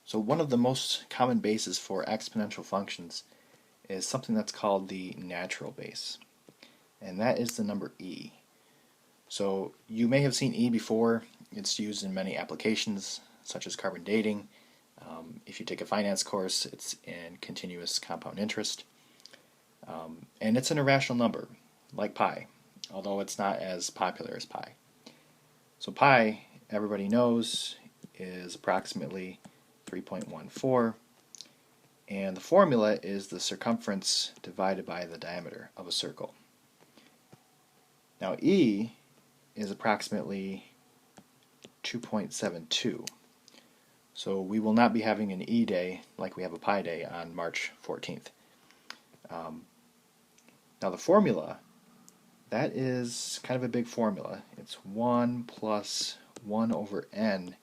So one of the most common bases for exponential functions is something that's called the natural base, and that is the number e. So you may have seen e before. It's used in many applications such as carbon dating. If you take a finance course, it's in continuous compound interest. And it's an irrational number, like pi, although it's not as popular as pi. So pi, everybody knows, is approximately 3.14, and the formula is the circumference divided by the diameter of a circle. Now e is approximately 2.72. So we will not be having an E day like we have a pi day on March 14th. Now the formula, that is kind of a big formula. It's 1 plus 1 over n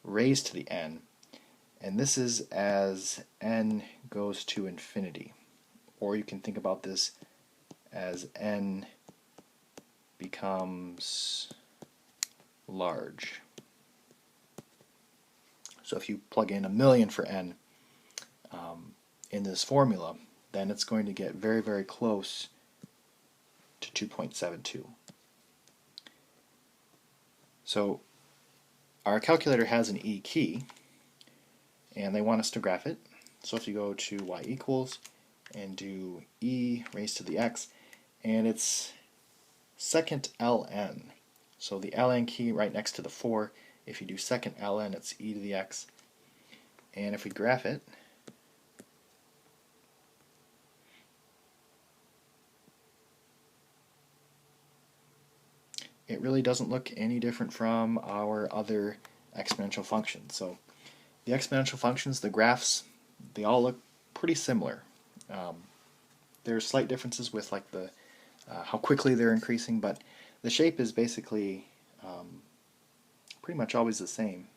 raised to the n, and this is as n goes to infinity. Or you can think about this as n becomes large. So if you plug in 1,000,000 for n in this formula, then it's going to get very, very close to 2.72. So our calculator has an e key, and they want us to graph it. So if you go to y equals and do e raised to the x, and it's second ln. So the ln key right next to the 4. If you do second ln, it's e to the x. And if we graph it, it really doesn't look any different from our other exponential functions. So the exponential functions, the graphs, they all look pretty similar. There's slight differences with like the how quickly they're increasing, but the shape is basically pretty much always the same.